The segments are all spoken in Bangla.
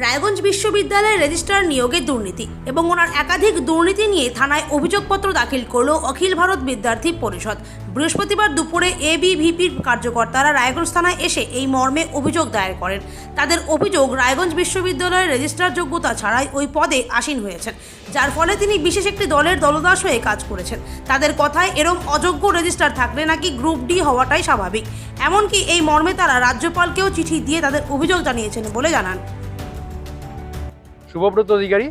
রায়গঞ্জ বিশ্ববিদ্যালয়ের রেজিস্ট্রার নিয়োগে দুর্নীতি এবং ওনার একাধিক দুর্নীতি নিয়ে থানায় অভিযোগপত্র দাখিল করল অখিল ভারত বিদ্যার্থী পরিষদ। বৃহস্পতিবার দুপুরে এবিভিপির কার্যকর্তারা রায়গঞ্জ থানায় এসে এই মর্মে অভিযোগ দায়ের করেন। তাদের অভিযোগ, রায়গঞ্জ বিশ্ববিদ্যালয়ের রেজিস্ট্রার যোগ্যতা ছাড়াই ওই পদে আসীন হয়েছেন, যার ফলে তিনি বিশেষ একটি দলের দলদাস হয়ে কাজ করেছেন। তাদের কথায় এরম অযোগ্য রেজিস্ট্রার থাকলে নাকি গ্রুপ ডি হওয়াটাই স্বাভাবিক। এমনকি এই মর্মে তারা রাজ্যপালকেও চিঠি দিয়ে তাদের অভিযোগ জানিয়েছেন বলে জানান। শুভব্রত অধিকারী,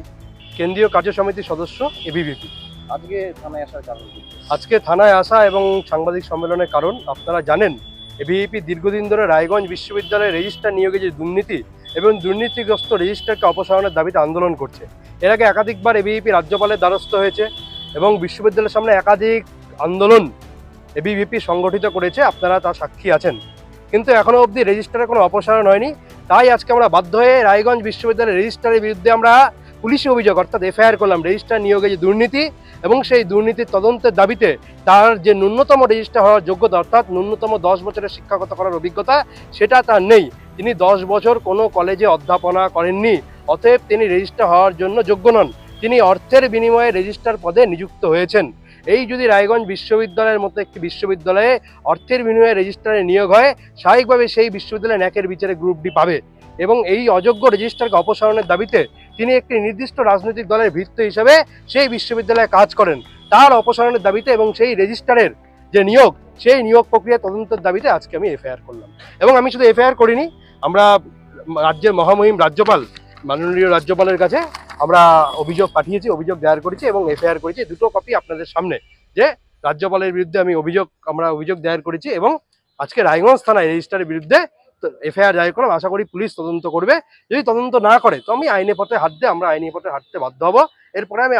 কেন্দ্রীয় কার্য সমিতির সদস্য, এবিভিপি। আজকে থানায় আসার কারণ কি? আজকে থানায় আসা এবং সাংবাদিক সম্মেলনের কারণ, আপনারা জানেন এবিভিপি দীর্ঘদিন ধরে রায়গঞ্জ বিশ্ববিদ্যালয়ের রেজিস্ট্রার নিয়োগে যে দুর্নীতি এবং দুর্নীতিগ্রস্ত রেজিস্ট্রারকে অপসারণের দাবিতে আন্দোলন করছে। এর আগে একাধিকবার এবিভিপি রাজ্যপালের দ্বারস্থ হয়েছে এবং বিশ্ববিদ্যালয়ের সামনে একাধিক আন্দোলন এবিভিপি সংগঠিত করেছে, আপনারা তার সাক্ষী আছেন। কিন্তু এখনও অবধি রেজিস্ট্রারের কোনো অপসারণ হয়নি। তাই আজকে আমরা বাধ্য হয়ে রায়গঞ্জ বিশ্ববিদ্যালয়ের রেজিস্ট্রারের বিরুদ্ধে আমরা পুলিশি অভিযোগ অর্থাৎ এফআইআর করলাম। রেজিস্ট্রার নিয়োগে যে দুর্নীতি এবং সেই দুর্নীতির তদন্তের দাবিতে তার যে ন্যূনতম রেজিস্ট্রার হওয়ার যোগ্যতা অর্থাৎ ন্যূনতম 10 বছরের শিক্ষকতা করার অভিজ্ঞতা সেটা তার নেই। তিনি 10 বছর কোনো কলেজে অধ্যাপনা করেননি, অতএব তিনি রেজিস্ট্রার হওয়ার জন্য যোগ্য নন। তিনি অর্থের বিনিময়ে রেজিস্ট্রার পদে নিযুক্ত হয়েছেন। এই যদি রায়গঞ্জ বিশ্ববিদ্যালয়ের মতো একটি বিশ্ববিদ্যালয়ে অর্থের বিনিময়ে রেজিস্ট্রারে নিয়োগ হয়, স্বাভাবিকভাবে সেই বিশ্ববিদ্যালয় ন্যাকের বিচারে গ্রুপ ডি পাবে এবং এই অযোগ্য রেজিস্ট্রারকে অপসারণের দাবিতে তিনি একটি নির্দিষ্ট রাজনৈতিক দলের ভিত্তি হিসেবে সেই বিশ্ববিদ্যালয়ে কাজ করেন। তার অপসারণের দাবিতে এবং সেই রেজিস্ট্রারের যে নিয়োগ, সেই নিয়োগ প্রক্রিয়া তদন্তের দাবিতে আজকে আমি এফআইআর করলাম। এবং আমি শুধু এফআইআর করিনি, আমরা রাজ্যের মহামহিম রাজ্যপাল, মাননীয় রাজ্যপালের কাছে আমরা অভিযোগ পাঠিয়েছি, অভিযোগ দায়ের করেছি এবং এফআইআর করেছি। দুটো কপি আপনাদের সামনে, যে রাজ্যপালের বিরুদ্ধে আমরা অভিযোগ দায়ের করেছি এবং আজকে রায়গঞ্জ থানায় রেজিস্ট্রারের বিরুদ্ধে এফআইআর দায়ের করলাম। আশা করি পুলিশ তদন্ত করবে। যদি তদন্ত না করে তো আমি আইনি পথে হাঁটতে বাধ্য হব। এরপরে আমি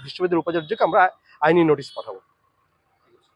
বিশ্ববিদ্যালয়ের উপাচার্যকে আমরা আইনি নোটিশ পাঠাবো।